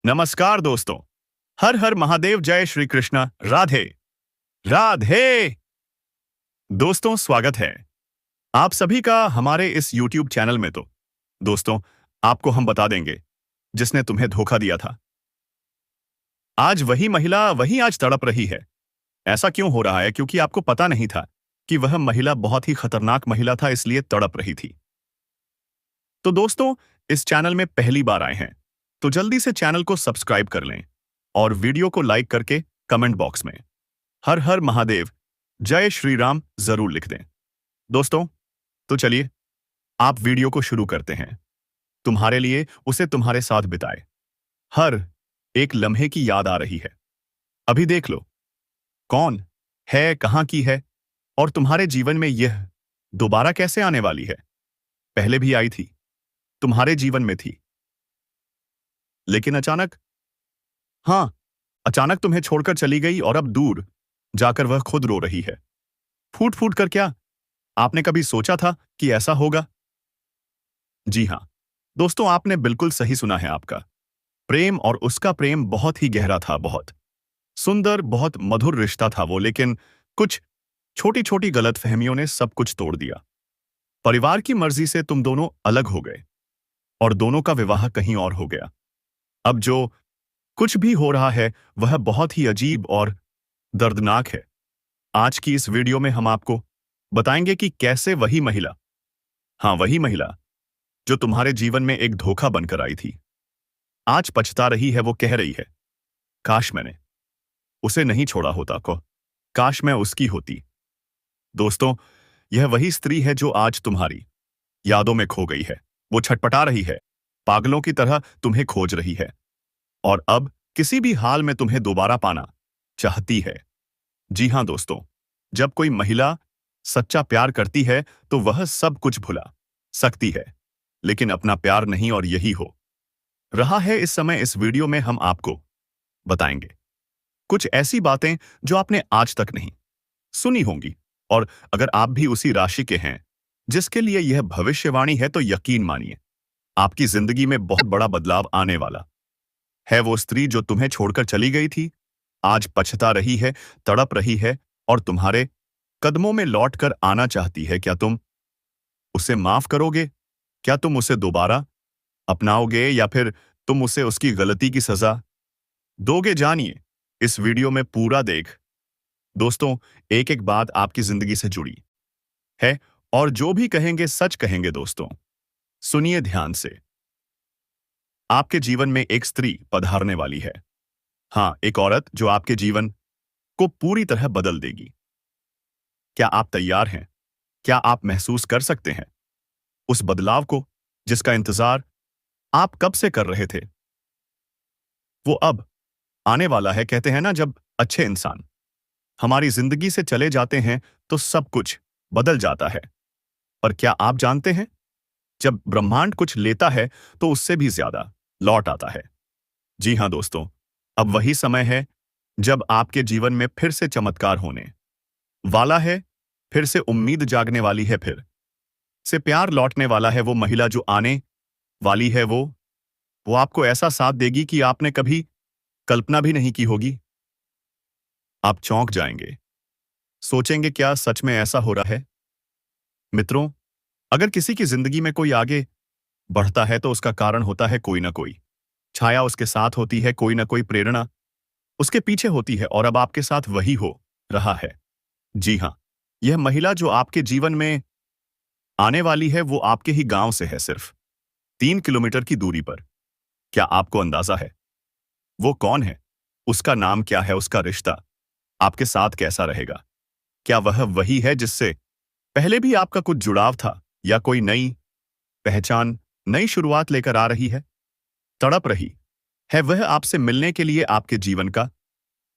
नमस्कार दोस्तों। हर हर महादेव, जय श्री कृष्ण, राधे राधे। दोस्तों, स्वागत है आप सभी का हमारे इस YouTube चैनल में। तो दोस्तों, आपको हम बता देंगे जिसने तुम्हें धोखा दिया था। आज वही महिला वही आज तड़प रही है। ऐसा क्यों हो रहा है? क्योंकि आपको पता नहीं था कि वह महिला बहुत ही खतरनाक महिला था, इसलिए तड़प रही थी। तो दोस्तों, इस चैनल में पहली बार आए हैं तो जल्दी से चैनल को सब्सक्राइब कर लें और वीडियो को लाइक करके कमेंट बॉक्स में हर हर महादेव, जय श्री राम जरूर लिख दें। दोस्तों, तो चलिए आप वीडियो को शुरू करते हैं। तुम्हारे लिए उसे तुम्हारे साथ बिताए हर एक लम्हे की याद आ रही है। अभी देख लो कौन है, कहां की है और तुम्हारे जीवन में यह दोबारा कैसे आने वाली है। पहले भी आई थी, तुम्हारे जीवन में थी, लेकिन अचानक, हाँ, अचानक तुम्हें छोड़कर चली गई और अब दूर जाकर वह खुद रो रही है। फूट फूट कर। क्या आपने कभी सोचा था कि ऐसा होगा? जी हां दोस्तों, आपने बिल्कुल सही सुना है। आपका प्रेम और उसका प्रेम बहुत ही गहरा था, बहुत सुंदर, बहुत मधुर रिश्ता था वो। लेकिन कुछ छोटी छोटी गलतफहमियों ने सब कुछ तोड़ दिया। परिवार की मर्जी से तुम दोनों अलग हो गए और दोनों का विवाह कहीं और हो गया। अब जो कुछ भी हो रहा है वह बहुत ही अजीब और दर्दनाक है। आज की इस वीडियो में हम आपको बताएंगे कि कैसे वही महिला, हाँ वही महिला जो तुम्हारे जीवन में एक धोखा बनकर आई थी, आज पछता रही है। वो कह रही है, काश मैंने उसे नहीं छोड़ा होता, को काश मैं उसकी होती। दोस्तों, यह वही स्त्री है जो आज तुम्हारी यादों में खो गई है। वो छटपटा रही है, पागलों की तरह तुम्हें खोज रही है और अब किसी भी हाल में तुम्हें दोबारा पाना चाहती है। जी हां दोस्तों, जब कोई महिला सच्चा प्यार करती है तो वह सब कुछ भुला सकती है, लेकिन अपना प्यार नहीं। और यही हो रहा है इस समय। इस वीडियो में हम आपको बताएंगे कुछ ऐसी बातें जो आपने आज तक नहीं सुनी होंगी। और अगर आप भी उसी राशि के हैं जिसके लिए यह भविष्यवाणी है, तो यकीन मानिए आपकी जिंदगी में बहुत बड़ा बदलाव आने वाला है। वो स्त्री जो तुम्हें छोड़कर चली गई थी, आज पछता रही है, तड़प रही है और तुम्हारे कदमों में लौटकर आना चाहती है। क्या तुम उसे माफ करोगे? क्या तुम उसे दोबारा अपनाओगे या फिर तुम उसे उसकी गलती की सजा दोगे? जानिए इस वीडियो में पूरा देख। दोस्तों, एक एक बात आपकी जिंदगी से जुड़ी है और जो भी कहेंगे सच कहेंगे। दोस्तों, सुनिए ध्यान से। आपके जीवन में एक स्त्री पधारने वाली है। हाँ, एक औरत जो आपके जीवन को पूरी तरह बदल देगी। क्या आप तैयार हैं? क्या आप महसूस कर सकते हैं उस बदलाव को जिसका इंतजार आप कब से कर रहे थे? वो अब आने वाला है। कहते हैं ना, जब अच्छे इंसान हमारी जिंदगी से चले जाते हैं तो सब कुछ बदल जाता है। पर क्या आप जानते हैं, जब ब्रह्मांड कुछ लेता है तो उससे भी ज्यादा लौट आता है। जी हां दोस्तों, अब वही समय है जब आपके जीवन में फिर से चमत्कार होने वाला है, फिर से उम्मीद जागने वाली है, फिर से प्यार लौटने वाला है। वो महिला जो आने वाली है वो आपको ऐसा साथ देगी कि आपने कभी कल्पना भी नहीं की होगी। आप चौंक जाएंगे, सोचेंगे क्या सच में ऐसा हो रहा है? मित्रों, अगर किसी की जिंदगी में कोई आगे बढ़ता है तो उसका कारण होता है कोई ना कोई छाया उसके साथ होती है, कोई ना कोई प्रेरणा उसके पीछे होती है। और अब आपके साथ वही हो रहा है। जी हां, यह महिला जो आपके जीवन में आने वाली है वो आपके ही गांव से है, सिर्फ 3 किलोमीटर की दूरी पर। क्या आपको अंदाजा है वो कौन है? उसका नाम क्या है? उसका रिश्ता आपके साथ कैसा रहेगा? क्या वह वही है जिससे पहले भी आपका कुछ जुड़ाव था, या कोई नई पहचान, नई शुरुआत लेकर आ रही है? तड़प रही है वह आपसे मिलने के लिए, आपके जीवन का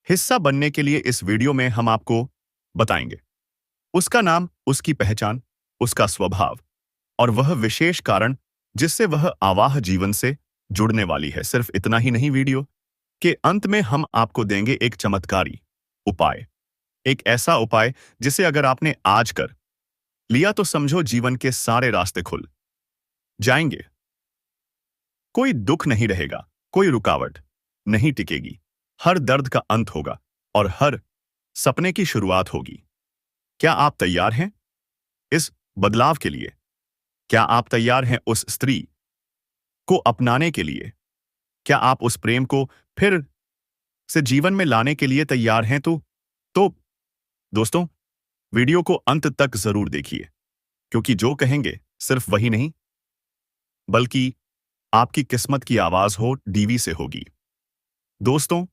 हिस्सा बनने के लिए? इस वीडियो में हम आपको बताएंगे उसका नाम, उसकी पहचान, उसका स्वभाव और वह विशेष कारण जिससे वह आवाह जीवन से जुड़ने वाली है। सिर्फ इतना ही नहीं, वीडियो के अंत में हम आपको देंगे एक चमत्कारी उपाय, एक ऐसा उपाय जिसे अगर आपने आज कर लिया तो समझो जीवन के सारे रास्ते खुल जाएंगे। कोई दुख नहीं रहेगा, कोई रुकावट नहीं टिकेगी। हर दर्द का अंत होगा और हर सपने की शुरुआत होगी। क्या आप तैयार हैं इस बदलाव के लिए? क्या आप तैयार हैं उस स्त्री को अपनाने के लिए? क्या आप उस प्रेम को फिर से जीवन में लाने के लिए तैयार हैं? तो दोस्तों, वीडियो को अंत तक जरूर देखिए, क्योंकि जो कहेंगे सिर्फ वही नहीं, बल्कि आपकी किस्मत की आवाज हो डीवी से होगी दोस्तों।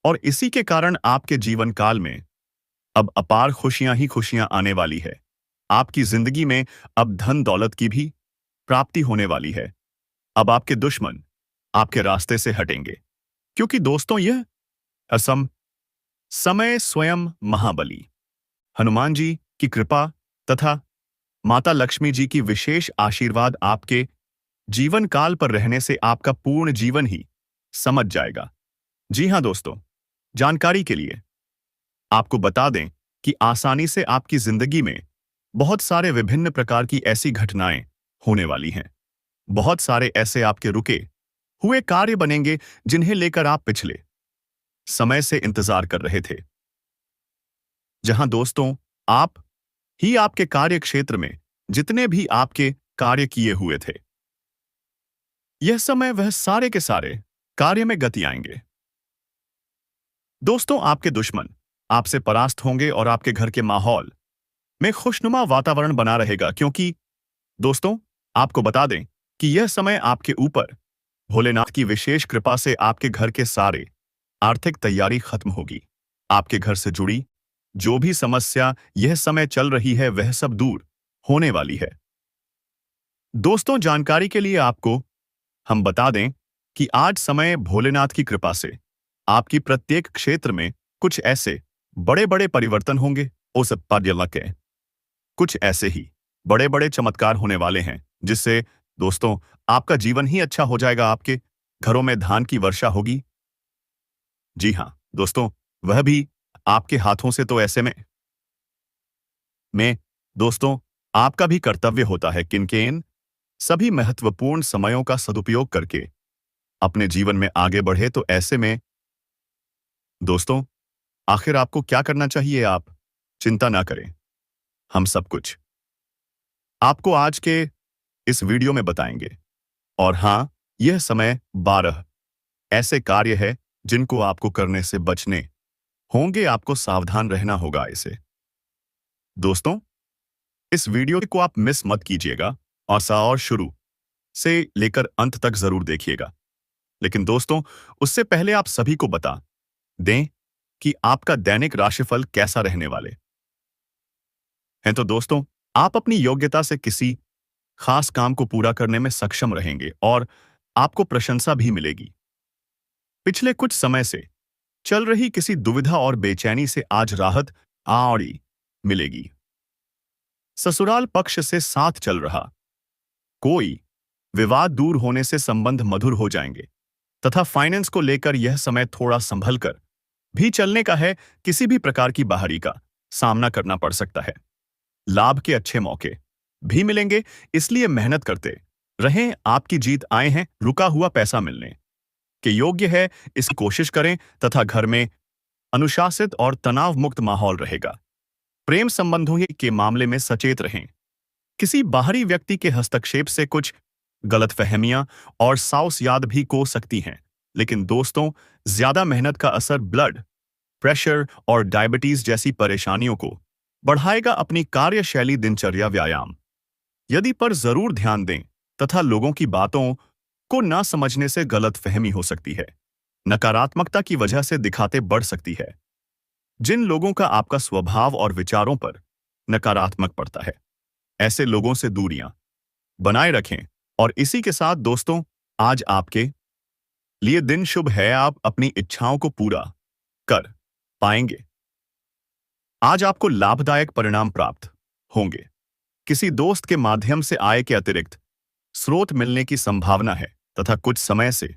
और इसी के कारण आपके जीवन काल में अब अपार खुशियां ही खुशियां आने वाली है। आपकी जिंदगी में अब धन दौलत की भी प्राप्ति होने वाली है। अब आपके दुश्मन आपके रास्ते से हटेंगे, क्योंकि दोस्तों यह असम समय स्वयं महाबली हनुमान जी की कृपा तथा माता लक्ष्मी जी की विशेष आशीर्वाद आपके जीवन काल पर रहने से आपका पूर्ण जीवन ही समझ जाएगा। जी हां दोस्तों, जानकारी के लिए आपको बता दें कि आसानी से आपकी जिंदगी में बहुत सारे विभिन्न प्रकार की ऐसी घटनाएं होने वाली हैं। बहुत सारे ऐसे आपके रुके हुए कार्य बनेंगे जिन्हें लेकर आप पिछले समय से इंतजार कर रहे थे। जहां दोस्तों, आप ही आपके कार्य क्षेत्र में जितने भी आपके कार्य किए हुए थे, यह समय वह सारे के सारे कार्य में गति आएंगे। दोस्तों, आपके दुश्मन आपसे परास्त होंगे और आपके घर के माहौल में खुशनुमा वातावरण बना रहेगा, क्योंकि दोस्तों, आपको बता दें कि यह समय आपके ऊपर भोलेनाथ की विशेष कृपा से आपके घर के सारे आर्थिक तैयारी खत्म होगी। आपके घर से जुड़ी जो भी समस्या यह समय चल रही है, वह सब दूर होने वाली है। दोस्तों, जानकारी के लिए आपको हम बता दें कि आज समय भोलेनाथ की कृपा से आपकी प्रत्येक क्षेत्र में कुछ ऐसे बड़े बड़े परिवर्तन होंगे। उस पर्यलक है कुछ ऐसे ही बड़े बड़े चमत्कार होने वाले हैं, जिससे दोस्तों आपका जीवन ही अच्छा हो जाएगा। आपके घरों में धान की वर्षा होगी। जी हां दोस्तों, वह भी आपके हाथों से। तो ऐसे में दोस्तों, आपका भी कर्तव्य होता है कि इन सभी महत्वपूर्ण समयों का सदुपयोग करके अपने जीवन में आगे बढ़े। तो ऐसे में दोस्तों, आखिर आपको क्या करना चाहिए? आप चिंता ना करें, हम सब कुछ आपको आज के इस वीडियो में बताएंगे। और हां, यह समय 12 ऐसे कार्य है जिनको आपको करने से बचने होंगे। आपको सावधान रहना होगा इसे। दोस्तों, इस वीडियो को आप मिस मत कीजिएगा और शुरू से लेकर अंत तक जरूर देखिएगा। लेकिन दोस्तों, उससे पहले आप सभी को बता दें कि आपका दैनिक राशिफल कैसा रहने वाले हैं। तो दोस्तों, आप अपनी योग्यता से किसी खास काम को पूरा करने में सक्षम रहेंगे और आपको प्रशंसा भी मिलेगी। पिछले कुछ समय से चल रही किसी दुविधा और बेचैनी से आज राहत आड़ी मिलेगी। ससुराल पक्ष से साथ चल रहा कोई विवाद दूर होने से संबंध मधुर हो जाएंगे तथा फाइनेंस को लेकर यह समय थोड़ा संभल कर भी चलने का है। किसी भी प्रकार की बाहरी का सामना करना पड़ सकता है। लाभ के अच्छे मौके भी मिलेंगे, इसलिए मेहनत करते रहें। आपकी जीत आए हैं। रुका हुआ पैसा मिलने के योग्य है, इसकी कोशिश करें तथा घर में अनुशासित और तनाव मुक्त माहौल रहेगा। प्रेम संबंधों के मामले में सचेत रहें। किसी बाहरी व्यक्ति के हस्तक्षेप से कुछ गलतफहमियां और साउस याद भी हो सकती हैं। लेकिन दोस्तों, ज्यादा मेहनत का असर ब्लड प्रेशर और डायबिटीज जैसी परेशानियों को बढ़ाएगा। अपनी कार्यशैली, दिनचर्या, व्यायाम यदि पर जरूर ध्यान दें तथा लोगों की बातों को ना समझने से गलतफहमी हो सकती है। नकारात्मकता की वजह से दिखाते बढ़ सकती है। जिन लोगों का आपका स्वभाव और विचारों पर नकारात्मक पड़ता है, ऐसे लोगों से दूरियां बनाए रखें। और इसी के साथ दोस्तों, आज आपके लिए दिन शुभ है। आप अपनी इच्छाओं को पूरा कर पाएंगे। आज आपको लाभदायक परिणाम प्राप्त होंगे। किसी दोस्त के माध्यम से आय के अतिरिक्त स्रोत मिलने की संभावना है तथा कुछ समय से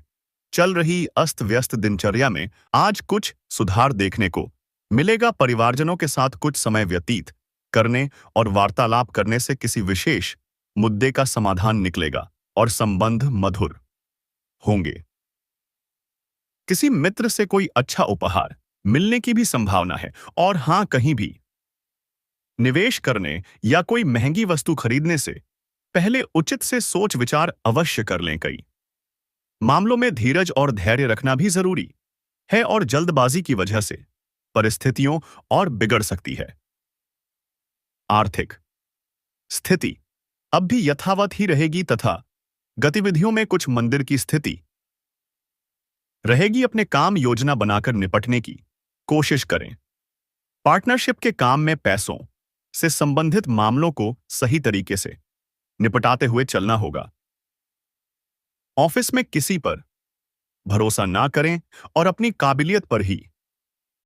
चल रही अस्त व्यस्त दिनचर्या में आज कुछ सुधार देखने को मिलेगा। परिवारजनों के साथ कुछ समय व्यतीत करने और वार्तालाप करने से किसी विशेष मुद्दे का समाधान निकलेगा और संबंध मधुर होंगे। किसी मित्र से कोई अच्छा उपहार मिलने की भी संभावना है। और हाँ, कहीं भी निवेश करने या कोई महंगी वस्तु खरीदने से पहले उचित से सोच विचार अवश्य कर लें। कई मामलों में धीरज और धैर्य रखना भी जरूरी है और जल्दबाजी की वजह से परिस्थितियों और बिगड़ सकती है। आर्थिक स्थिति अब भी यथावत ही रहेगी तथा गतिविधियों में कुछ मंदिर की स्थिति रहेगी। अपने काम योजना बनाकर निपटने की कोशिश करें। पार्टनरशिप के काम में पैसों से संबंधित मामलों को सही तरीके से निपटाते हुए चलना होगा। ऑफिस में किसी पर भरोसा ना करें और अपनी काबिलियत पर ही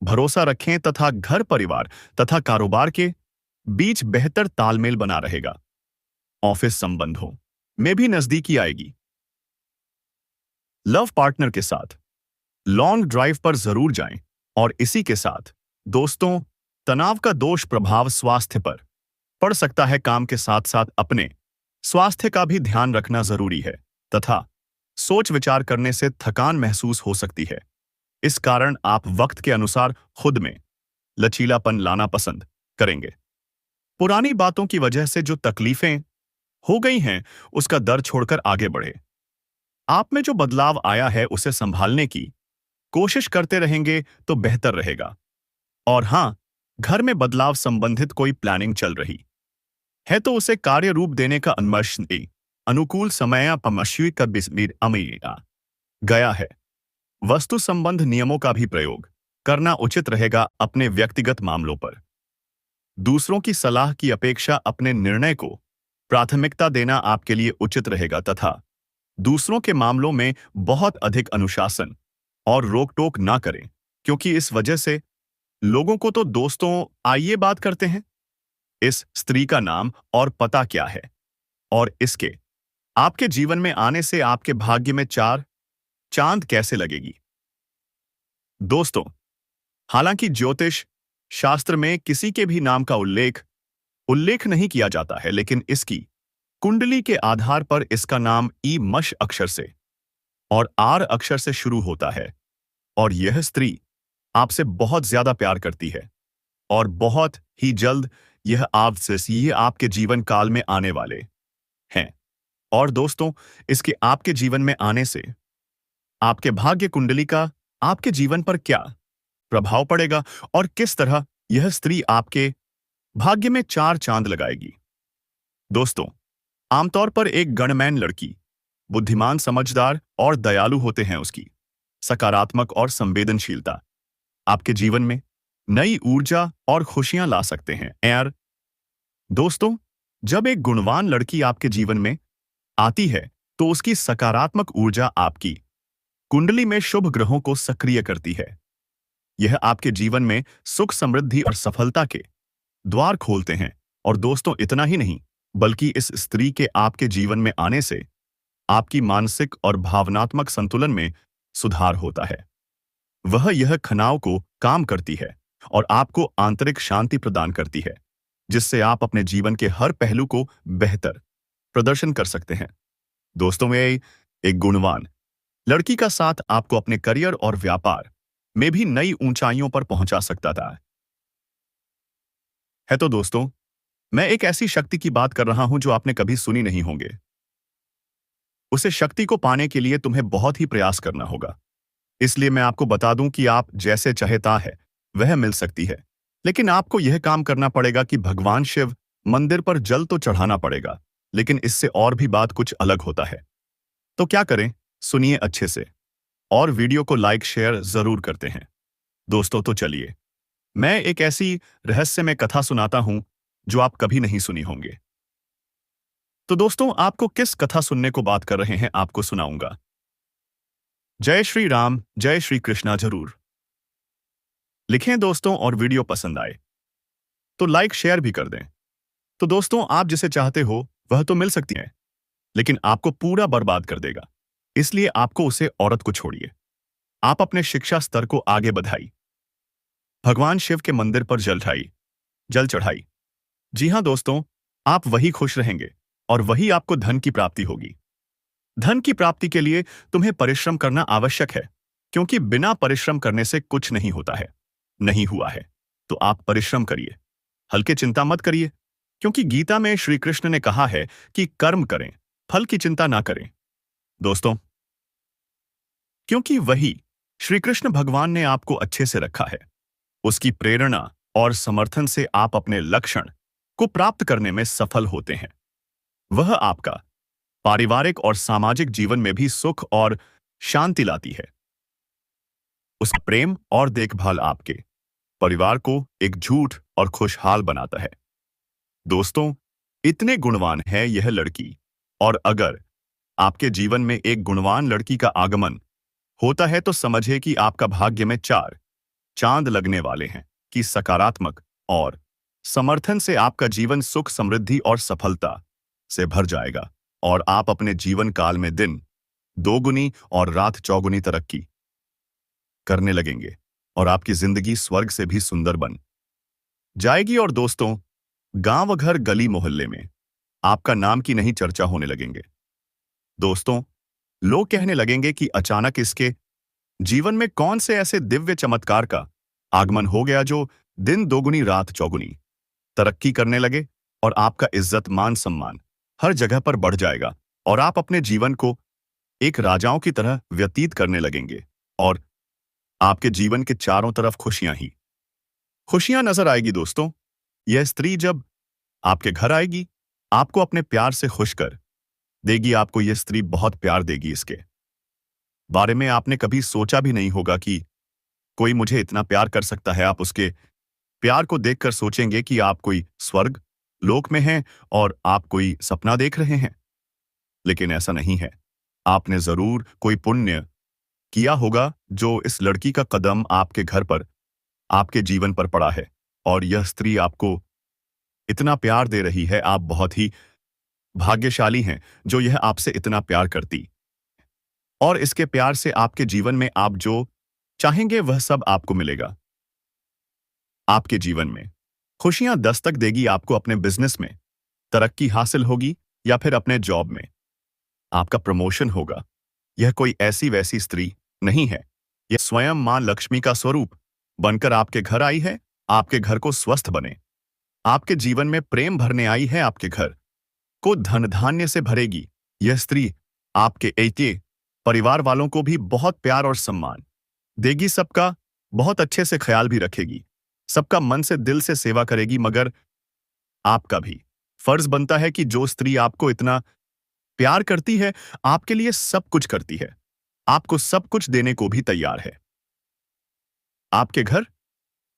भरोसा रखें तथा घर परिवार तथा कारोबार के बीच बेहतर तालमेल बना रहेगा। ऑफिस संबंधों में भी नजदीकी आएगी। लव पार्टनर के साथ लॉन्ग ड्राइव पर जरूर जाएं। और इसी के साथ दोस्तों, तनाव का दोष प्रभाव स्वास्थ्य पर पड़ सकता है। काम के साथ साथ अपने स्वास्थ्य का भी ध्यान रखना जरूरी है तथा सोच विचार करने से थकान महसूस हो सकती है। इस कारण आप वक्त के अनुसार खुद में लचीलापन लाना पसंद करेंगे। पुरानी बातों की वजह से जो तकलीफें हो गई हैं, उसका दर छोड़कर आगे बढ़े। आप में जो बदलाव आया है उसे संभालने की कोशिश करते रहेंगे तो बेहतर रहेगा। और हां, घर में बदलाव संबंधित कोई प्लानिंग चल रही है तो उसे कार्य रूप देने का अनुमर्श दें। अनुकूल समय पमश्वी का बिस्मिर अमीरा गया है। वस्तु संबंध नियमों का भी प्रयोग करना उचित रहेगा। अपने व्यक्तिगत मामलों पर दूसरों की सलाह की अपेक्षा अपने निर्णय को प्राथमिकता देना आपके लिए उचित रहेगा तथा दूसरों के मामलों में बहुत अधिक अनुशासन और रोक-टोक ना करें, क्योंकि इस वजह से लोगों को तो दोस्तों, आइए बात करते हैं। इस स्त्री का नाम और पता क्या है और इसके आपके जीवन में आने से आपके भाग्य में चार चांद कैसे लगेगी। दोस्तों, हालांकि ज्योतिष शास्त्र में किसी के भी नाम का उल्लेख नहीं किया जाता है, लेकिन इसकी कुंडली के आधार पर इसका नाम ई मश अक्षर से और आर अक्षर से शुरू होता है। और यह स्त्री आपसे बहुत ज्यादा प्यार करती है और बहुत ही जल्द यह आपके जीवन काल में आने वाले हैं। और दोस्तों, इसके आपके जीवन में आने से आपके भाग्य कुंडली का आपके जीवन पर क्या प्रभाव पड़ेगा और किस तरह यह स्त्री आपके भाग्य में चार चांद लगाएगी। दोस्तों, आमतौर पर एक गणमैन लड़की बुद्धिमान, समझदार और दयालु होते हैं। उसकी सकारात्मक और संवेदनशीलता आपके जीवन में नई ऊर्जा और खुशियां ला सकते हैं। यार दोस्तों, जब एक गुणवान लड़की आपके जीवन में आती है तो उसकी सकारात्मक ऊर्जा आपकी कुंडली में शुभ ग्रहों को सक्रिय करती है। यह आपके जीवन में सुख, समृद्धि और सफलता के द्वार खोलते हैं। और दोस्तों, इतना ही नहीं, बल्कि इस स्त्री के आपके जीवन में आने से आपकी मानसिक और भावनात्मक संतुलन में सुधार होता है। वह यह खनाव को काम करती है और आपको आंतरिक शांति प्रदान करती है, जिससे आप अपने जीवन के हर पहलू को बेहतर प्रदर्शन कर सकते हैं। दोस्तों, में एक गुणवान लड़की का साथ आपको अपने करियर और व्यापार में भी नई ऊंचाइयों पर पहुंचा सकता है। तो दोस्तों, मैं एक ऐसी शक्ति की बात कर रहा हूं जो आपने कभी सुनी नहीं होंगे। उसे शक्ति को पाने के लिए तुम्हें बहुत ही प्रयास करना होगा। इसलिए मैं आपको बता दूं कि आप जैसे चाहता है वह मिल सकती है, लेकिन आपको यह काम करना पड़ेगा कि भगवान शिव मंदिर पर जल तो चढ़ाना पड़ेगा, लेकिन इससे और भी बात कुछ अलग होता है। तो क्या करें, सुनिए अच्छे से और वीडियो को लाइक शेयर जरूर करते हैं। दोस्तों, तो चलिए मैं एक ऐसी रहस्यमय कथा सुनाता हूं जो आप कभी नहीं सुनी होंगे। तो दोस्तों, आपको किस कथा सुनने को बात कर रहे हैं, आपको सुनाऊंगा। जय श्री राम, जय श्री कृष्णा जरूर लिखें दोस्तों, और वीडियो पसंद आए तो लाइक शेयर भी कर दें। तो दोस्तों, आप जिसे चाहते हो वह तो मिल सकती है, लेकिन आपको पूरा बर्बाद कर देगा। इसलिए आपको उसे औरत को छोड़िए। आप अपने शिक्षा स्तर को आगे बढ़ाई, भगवान शिव के मंदिर पर जल चढ़ाई। जी हां दोस्तों, आप वही खुश रहेंगे और वही आपको धन की प्राप्ति होगी। धन की प्राप्ति के लिए तुम्हें परिश्रम करना आवश्यक है, क्योंकि बिना परिश्रम करने से कुछ नहीं होता है। नहीं हुआ है तो आप परिश्रम करिए, हल्के चिंता मत करिए, क्योंकि गीता में श्री कृष्ण ने कहा है कि कर्म करें, फल की चिंता ना करें। दोस्तों, क्योंकि वही श्री कृष्ण भगवान ने आपको अच्छे से रखा है, उसकी प्रेरणा और समर्थन से आप अपने लक्ष्य को प्राप्त करने में सफल होते हैं। वह आपका पारिवारिक और सामाजिक जीवन में भी सुख और शांति लाती है। उसका प्रेम और देखभाल आपके परिवार को एकजुट और खुशहाल बनाता है। दोस्तों, इतने गुणवान है यह लड़की, और अगर आपके जीवन में एक गुणवान लड़की का आगमन होता है तो समझिए कि आपका भाग्य में 4 चांद लगने वाले हैं कि सकारात्मक और समर्थन से आपका जीवन सुख, समृद्धि और सफलता से भर जाएगा, और आप अपने जीवन काल में दिन दोगुनी और रात चौगुनी तरक्की करने लगेंगे, और आपकी जिंदगी स्वर्ग से भी सुंदर बन जाएगी। और दोस्तों, गांव, घर, गली, मोहल्ले में आपका नाम की नहीं चर्चा होने लगेंगे। दोस्तों, लोग कहने लगेंगे कि अचानक इसके जीवन में कौन से ऐसे दिव्य चमत्कार का आगमन हो गया जो दिन दोगुनी रात चौगुनी तरक्की करने लगे, और आपका इज्जत, मान, सम्मान हर जगह पर बढ़ जाएगा, और आप अपने जीवन को एक राजाओं की तरह व्यतीत करने लगेंगे, और आपके जीवन के चारों तरफ खुशियां ही खुशियां नजर आएगी। दोस्तों, यह स्त्री जब आपके घर आएगी, आपको अपने प्यार से खुश कर देगी। आपको यह स्त्री बहुत प्यार देगी। इसके बारे में आपने कभी सोचा भी नहीं होगा कि कोई मुझे इतना प्यार कर सकता है। आप उसके प्यार को देखकर सोचेंगे कि आप कोई स्वर्ग लोक में हैं और आप कोई सपना देख रहे हैं। लेकिन ऐसा नहीं है। आपने जरूर कोई पुण्य किया होगा जो इस लड़की का कदम आपके घर पर, आपके जीवन पर पड़ा है, और यह स्त्री आपको इतना प्यार दे रही है। आप बहुत ही भाग्यशाली हैं जो यह आपसे इतना प्यार करती, और इसके प्यार से आपके जीवन में आप जो चाहेंगे वह सब आपको मिलेगा। आपके जीवन में खुशियां दस्तक देगी। आपको अपने बिजनेस में तरक्की हासिल होगी, या फिर अपने जॉब में आपका प्रमोशन होगा। यह कोई ऐसी वैसी स्त्री नहीं है, यह स्वयं मां लक्ष्मी का स्वरूप बनकर आपके घर आई है। आपके घर को स्वस्थ बने, आपके जीवन में प्रेम भरने आई है, आपके घर को धन धान्य से भरेगी। यह स्त्री आपके ऐतिह्य परिवार वालों को भी बहुत प्यार और सम्मान देगी, सबका बहुत अच्छे से ख्याल भी रखेगी, सबका मन से दिल से सेवा करेगी। मगर आपका भी फर्ज बनता है कि जो स्त्री आपको इतना प्यार करती है, आपके लिए सब कुछ करती है, आपको सब कुछ देने को भी तैयार है, आपके घर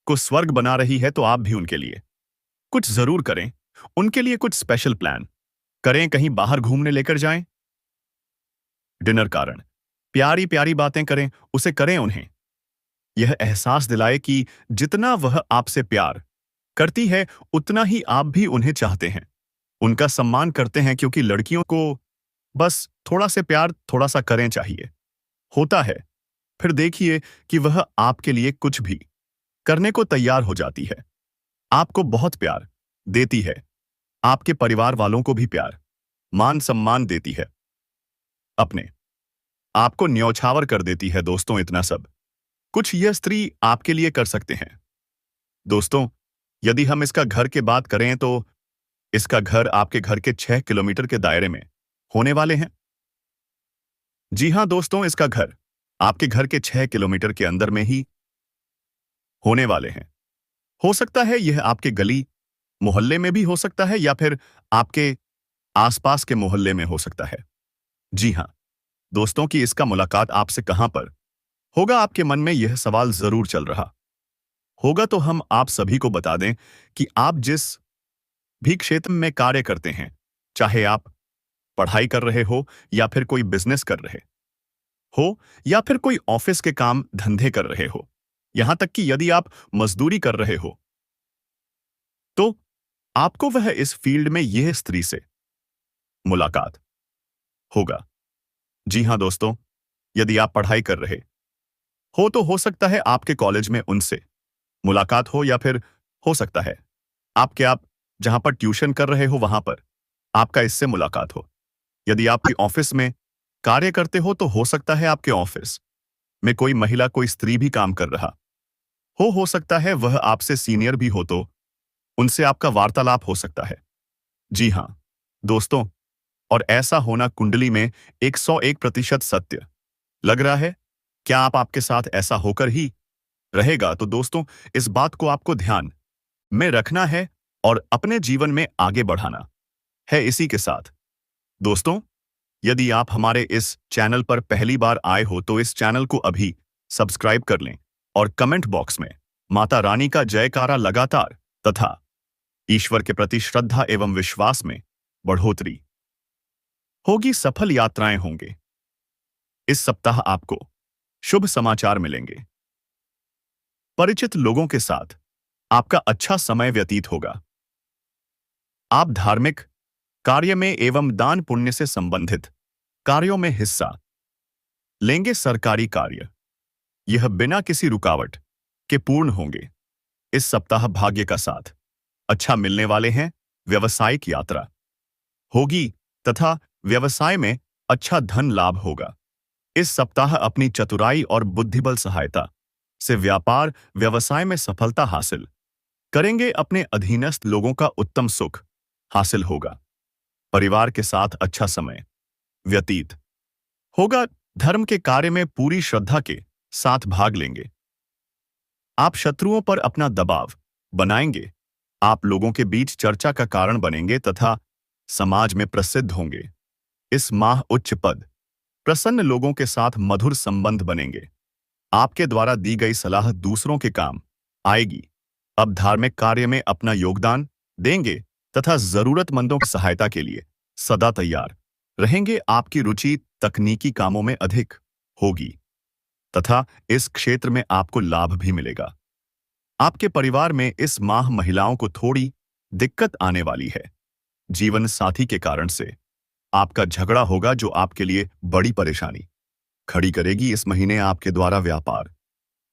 को स्वर्ग बना रही है, तो आप भी उनके लिए कुछ जरूर करें। उनके लिए कुछ स्पेशल प्लान करें, कहीं बाहर घूमने लेकर जाएं, डिनर कारण प्यारी प्यारी बातें करें, उसे करें। उन्हें यह एहसास दिलाए कि जितना वह आपसे प्यार करती है उतना ही आप भी उन्हें चाहते हैं, उनका सम्मान करते हैं, क्योंकि लड़कियों को बस थोड़ा से प्यार, थोड़ा सा करें चाहिए होता है। फिर देखिए कि वह आपके लिए कुछ भी करने को तैयार हो जाती है, आपको बहुत प्यार देती है, आपके परिवार वालों को भी प्यार, मान, सम्मान देती है, अपने आपको न्यौछावर कर देती है। दोस्तों, इतना सब कुछ यह स्त्री आपके लिए कर सकते हैं। दोस्तों, यदि हम इसका घर की बात करें तो इसका घर आपके घर के 6 किलोमीटर के दायरे में होने वाले हैं। जी हां दोस्तों, इसका घर आपके घर के 6 किलोमीटर के अंदर में ही होने वाले हैं। हो सकता है यह आपके गली मोहल्ले में भी हो सकता है, या फिर आपके आसपास के मोहल्ले में हो सकता है। जी हां दोस्तों, कि इसका मुलाकात आपसे कहां पर होगा, आपके मन में यह सवाल जरूर चल रहा होगा। तो हम आप सभी को बता दें कि आप जिस भी क्षेत्र में कार्य करते हैं, चाहे आप पढ़ाई कर रहे हो, या फिर कोई बिजनेस कर रहे हो, या फिर कोई ऑफिस के काम धंधे कर रहे हो, यहां तक कि यदि आप मजदूरी कर रहे हो, तो आपको वह इस फील्ड में यह स्त्री से मुलाकात होगा। जी हां दोस्तों, यदि आप पढ़ाई कर रहे हो तो हो सकता है आपके कॉलेज में उनसे मुलाकात हो, या फिर हो सकता है आप जहां पर ट्यूशन कर रहे हो वहां पर आपका इससे मुलाकात हो। यदि आप कोई ऑफिस में कार्य करते हो तो हो सकता है आपके ऑफिस में कोई महिला कोई स्त्री भी काम कर रहा हो सकता है वह आपसे सीनियर भी हो, तो उनसे आपका वार्तालाप हो सकता है। जी हाँ दोस्तों, और ऐसा होना कुंडली में 101% सत्य लग रहा है। क्या आप आपके साथ ऐसा होकर ही रहेगा? तो दोस्तों, इस बात को आपको ध्यान में रखना है और अपने जीवन में आगे बढ़ाना है। इसी के साथ दोस्तों, यदि आप हमारे इस चैनल पर पहली बार आए हो तो इस चैनल को अभी सब्सक्राइब कर लें और कमेंट बॉक्स में माता रानी का जयकारा लगातार तथा ईश्वर के प्रति श्रद्धा एवं विश्वास में बढ़ोतरी होगी, सफल यात्राएं होंगे। इस सप्ताह आपको शुभ समाचार मिलेंगे। परिचित लोगों के साथ आपका अच्छा समय व्यतीत होगा। आप धार्मिक कार्य में एवं दान पुण्य से संबंधित कार्यों में हिस्सा लेंगे। सरकारी कार्य यह बिना किसी रुकावट के पूर्ण होंगे। इस सप्ताह भाग्य का साथ अच्छा मिलने वाले हैं। व्यवसायिक यात्रा होगी तथा व्यवसाय में अच्छा धन लाभ होगा। इस सप्ताह अपनी चतुराई और बुद्धिबल सहायता से व्यापार व्यवसाय में सफलता हासिल करेंगे। अपने अधीनस्थ लोगों का उत्तम सुख हासिल होगा। परिवार के साथ अच्छा समय व्यतीत होगा। धर्म के कार्य में पूरी श्रद्धा के साथ भाग लेंगे। आप शत्रुओं पर अपना दबाव बनाएंगे। आप लोगों के बीच चर्चा का कारण बनेंगे तथा समाज में प्रसिद्ध होंगे। इस माह उच्च पद प्रसन्न लोगों के साथ मधुर संबंध बनेंगे। आपके द्वारा दी गई सलाह दूसरों के काम आएगी। अब धार्मिक कार्य में अपना योगदान देंगे तथा जरूरतमंदों की सहायता के लिए सदा तैयार रहेंगे। आपकी रुचि तकनीकी कामों में अधिक होगी तथा इस क्षेत्र में आपको लाभ भी मिलेगा। आपके परिवार में इस माह महिलाओं को थोड़ी दिक्कत आने वाली है। जीवन साथी के कारण से आपका झगड़ा होगा जो आपके लिए बड़ी परेशानी खड़ी करेगी। इस महीने आपके द्वारा व्यापार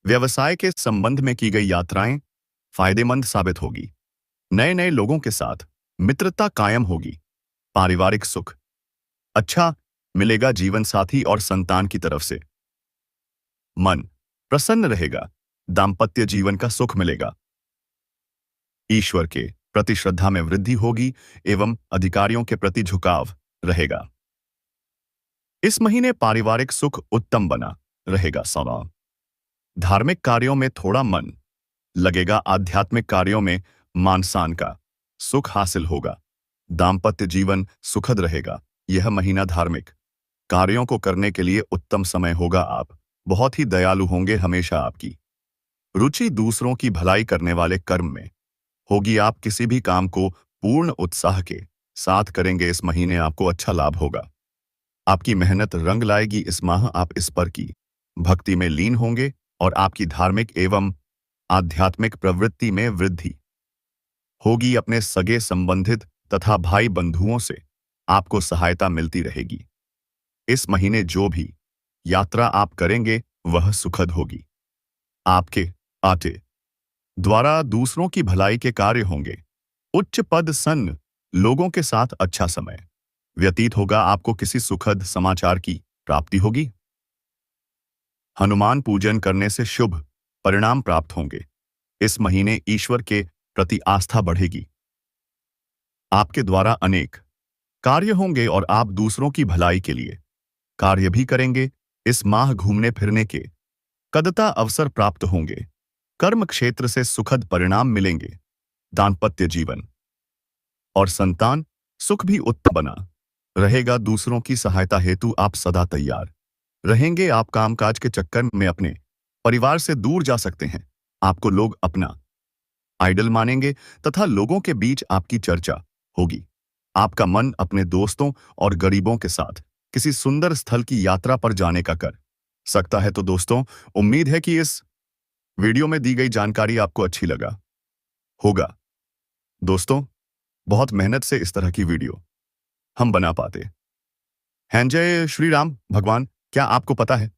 व्यवसाय के संबंध में की गई यात्राएं फायदेमंद साबित होगी। नए नए लोगों के साथ मित्रता कायम होगी। पारिवारिक सुख अच्छा मिलेगा। जीवन साथी और संतान की तरफ से मन प्रसन्न रहेगा। दाम्पत्य जीवन का सुख मिलेगा। ईश्वर के प्रति श्रद्धा में वृद्धि होगी एवं अधिकारियों के प्रति झुकाव रहेगा। इस महीने पारिवारिक सुख उत्तम बना रहेगा। सदा धार्मिक कार्यों में थोड़ा मन लगेगा। आध्यात्मिक कार्यों में मान-सम्मान का सुख हासिल होगा। दाम्पत्य जीवन सुखद रहेगा। यह महीना धार्मिक कार्यों को करने के लिए उत्तम समय होगा। आप बहुत ही दयालु होंगे। हमेशा आपकी रुचि दूसरों की भलाई करने वाले कर्म में होगी। आप किसी भी काम को पूर्ण उत्साह के साथ करेंगे। इस महीने आपको अच्छा लाभ होगा। आपकी मेहनत रंग लाएगी। इस माह आप इस पर की भक्ति में लीन होंगे और आपकी धार्मिक एवं आध्यात्मिक प्रवृत्ति में वृद्धि होगी। अपने सगे संबंधित तथा भाई बंधुओं से आपको सहायता मिलती रहेगी। इस महीने जो भी यात्रा आप करेंगे वह सुखद होगी। आपके आटे द्वारा दूसरों की भलाई के कार्य होंगे। उच्च पद सन्न लोगों के साथ अच्छा समय व्यतीत होगा। आपको किसी सुखद समाचार की प्राप्ति होगी। हनुमान पूजन करने से शुभ परिणाम प्राप्त होंगे। इस महीने ईश्वर के प्रति आस्था बढ़ेगी। आपके द्वारा अनेक कार्य होंगे और आप दूसरों की भलाई के लिए कार्य भी करेंगे। इस माह घूमने फिरने के कदता अवसर प्राप्त होंगे। कर्म क्षेत्र से सुखद परिणाम मिलेंगे। दाम्पत्य जीवन और संतान सुख भी उत्तम बना रहेगा। दूसरों की सहायता हेतु आप सदा तैयार रहेंगे। आप कामकाज के चक्कर में अपने परिवार से दूर जा सकते हैं। आपको लोग अपना आइडल मानेंगे तथा लोगों के बीच आपकी चर्चा होगी। आपका मन अपने दोस्तों और गरीबों के साथ किसी सुंदर स्थल की यात्रा पर जाने का कर सकता है। तो दोस्तों, उम्मीद है कि इस वीडियो में दी गई जानकारी आपको अच्छी लगा होगा। दोस्तों, बहुत मेहनत से इस तरह की वीडियो हम बना पाते हैं। जय श्री राम। भगवान, क्या आपको पता है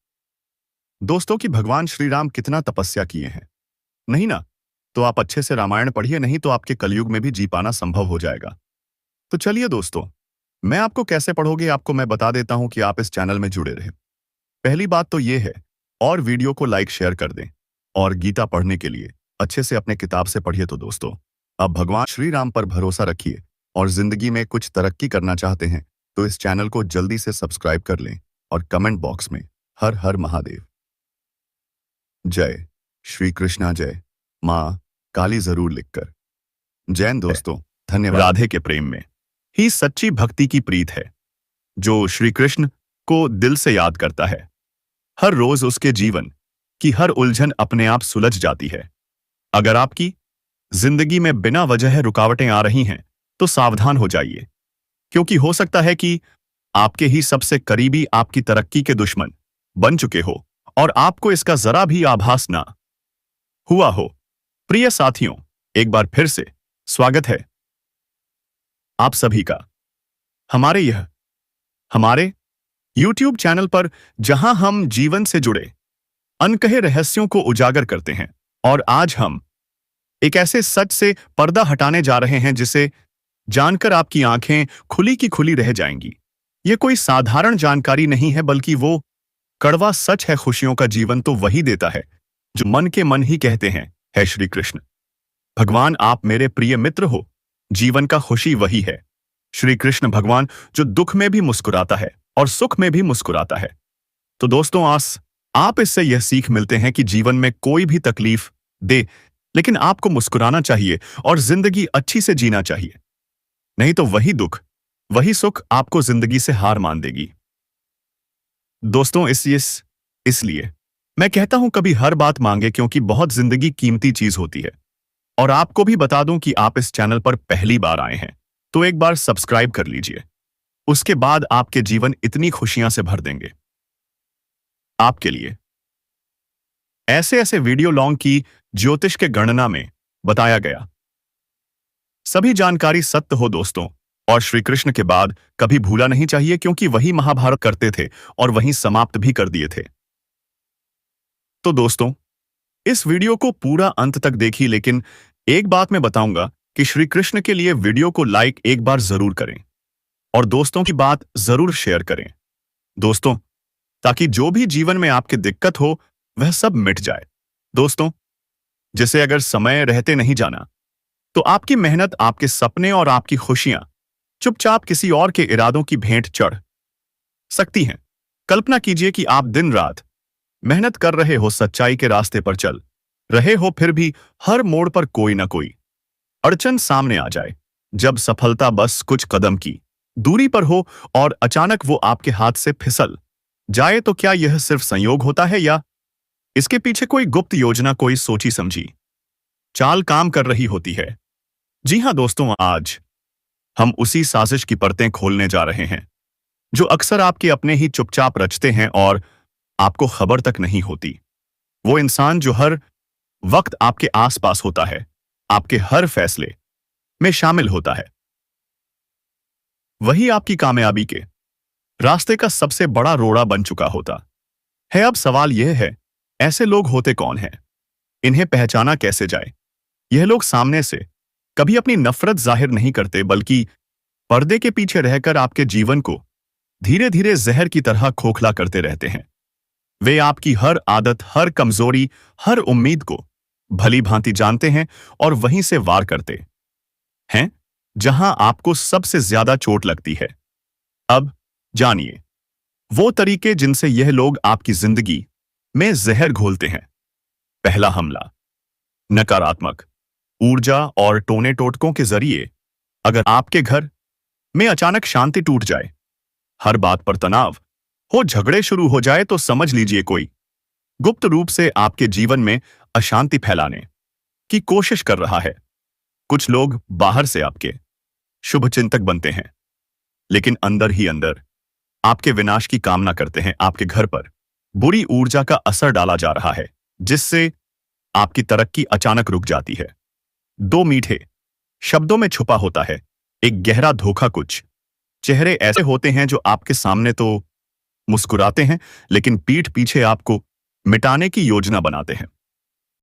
दोस्तों कि भगवान श्री राम कितना तपस्या किए हैं? नहीं ना? तो आप अच्छे से रामायण पढ़िए, नहीं तो आपके कलयुग में भी जी पाना संभव हो जाएगा। तो चलिए दोस्तों, मैं आपको कैसे पढ़ोगे आपको मैं बता देता हूं कि आप इस चैनल में जुड़े रहे। पहली बात तो यह है, और वीडियो को लाइक शेयर कर दें। और गीता पढ़ने के लिए अच्छे से अपने किताब से पढ़िए। तो दोस्तों, अब भगवान श्री राम पर भरोसा रखिए और जिंदगी में कुछ तरक्की करना चाहते हैं तो इस चैनल को जल्दी से सब्सक्राइब कर लें और कमेंट बॉक्स में हर हर महादेव जय श्री कृष्णा जय माँ काली जरूर लिखकर। जैन दोस्तों, धन्यवाद। राधे के प्रेम में ही सच्ची भक्ति की प्रीत है। जो श्री कृष्ण को दिल से याद करता है, हर रोज उसके जीवन की हर उलझन अपने आप सुलझ जाती है। अगर आपकी जिंदगी में बिना वजह रुकावटें आ रही हैं तो सावधान हो जाइए, क्योंकि हो सकता है कि आपके ही सबसे करीबी आपकी तरक्की के दुश्मन बन चुके हो और आपको इसका जरा भी आभास ना हुआ हो। प्रिय साथियों, एक बार फिर से स्वागत है आप सभी का हमारे YouTube चैनल पर, जहां हम जीवन से जुड़े अनकहे रहस्यों को उजागर करते हैं। और आज हम एक ऐसे सच से पर्दा हटाने जा रहे हैं जिसे जानकर आपकी आंखें खुली की खुली रह जाएंगी। ये कोई साधारण जानकारी नहीं है, बल्कि वो कड़वा सच है। खुशियों का जीवन तो वही देता है जो मन के मन ही कहते हैं, है श्री कृष्ण भगवान। आप मेरे प्रिय मित्र हो। जीवन का खुशी वही है, श्री कृष्ण भगवान, जो दुख में भी मुस्कुराता है और सुख में भी मुस्कुराता है। तो दोस्तों, आप इससे यह सीख मिलते हैं कि जीवन में कोई भी तकलीफ दे, लेकिन आपको मुस्कुराना चाहिए और जिंदगी अच्छी से जीना चाहिए। नहीं तो वही दुख, वही सुख आपको जिंदगी से हार मान देगी। दोस्तों, इसलिए मैं कहता हूं, कभी हर बात मांगे, क्योंकि बहुत जिंदगी कीमती चीज होती है। और आपको भी बता दूं कि आप इस चैनल पर पहली बार आए हैं तो एक बार सब्सक्राइब कर लीजिए। उसके बाद आपके जीवन इतनी खुशियां से भर देंगे। आपके लिए ऐसे ऐसे वीडियो लॉन्ग की ज्योतिष के गणना में बताया गया सभी जानकारी सत्य हो दोस्तों। और श्री कृष्ण के बाद कभी भूला नहीं चाहिए, क्योंकि वही महाभारत करते थे और वहीं समाप्त भी कर दिए थे। तो दोस्तों, इस वीडियो को पूरा अंत तक देखिए, लेकिन एक बात मैं बताऊंगा कि श्री कृष्ण के लिए वीडियो को लाइक एक बार जरूर करें और दोस्तों की बात जरूर शेयर करें दोस्तों, ताकि जो भी जीवन में आपकी दिक्कत हो वह सब मिट जाए दोस्तों। जिसे अगर समय रहते नहीं जाना तो आपकी मेहनत, आपके सपने और आपकी खुशियां चुपचाप किसी और के इरादों की भेंट चढ़ सकती हैं। कल्पना कीजिए कि आप दिन रात मेहनत कर रहे हो, सच्चाई के रास्ते पर चल रहे हो, फिर भी हर मोड़ पर कोई ना कोई अड़चन सामने आ जाए। जब सफलता बस कुछ कदम की दूरी पर हो और अचानक वो आपके हाथ से फिसल जाए, तो क्या यह सिर्फ संयोग होता है या इसके पीछे कोई गुप्त योजना, कोई सोची समझी चाल काम कर रही होती है? जी हां दोस्तों, आज हम उसी साजिश की परतें खोलने जा रहे हैं जो अक्सर आपके अपने ही चुपचाप रचते हैं और आपको खबर तक नहीं होती। वो इंसान जो हर वक्त आपके आसपास होता है, आपके हर फैसले में शामिल होता है, वही आपकी कामयाबी के रास्ते का सबसे बड़ा रोड़ा बन चुका होता है। अब सवाल यह है, ऐसे लोग होते कौन हैं? इन्हें पहचाना कैसे जाए? यह लोग सामने से कभी अपनी नफरत जाहिर नहीं करते, बल्कि पर्दे के पीछे रहकर आपके जीवन को धीरे धीरे जहर की तरह खोखला करते रहते हैं। वे आपकी हर आदत, हर कमजोरी, हर उम्मीद को भली भांति जानते हैं और वहीं से वार करते हैं जहां आपको सबसे ज्यादा चोट लगती है। अब जानिए वो तरीके जिनसे यह लोग आपकी जिंदगी में जहर घोलते हैं। पहला हमला, नकारात्मक ऊर्जा और टोने टोटकों के जरिए। अगर आपके घर में अचानक शांति टूट जाए, हर बात पर तनाव हो, झगड़े शुरू हो जाए, तो समझ लीजिए कोई गुप्त रूप से आपके जीवन में अशांति फैलाने की कोशिश कर रहा है। कुछ लोग बाहर से आपके शुभचिंतक बनते हैं, लेकिन अंदर ही अंदर आपके विनाश की कामना करते हैं। आपके घर पर बुरी ऊर्जा का असर डाला जा रहा है, जिससे आपकी तरक्की अचानक रुक जाती है। दो मीठे शब्दों में छुपा होता है एक गहरा धोखा। कुछ चेहरे ऐसे होते हैं जो आपके सामने तो मुस्कुराते हैं, लेकिन पीठ पीछे आपको मिटाने की योजना बनाते हैं।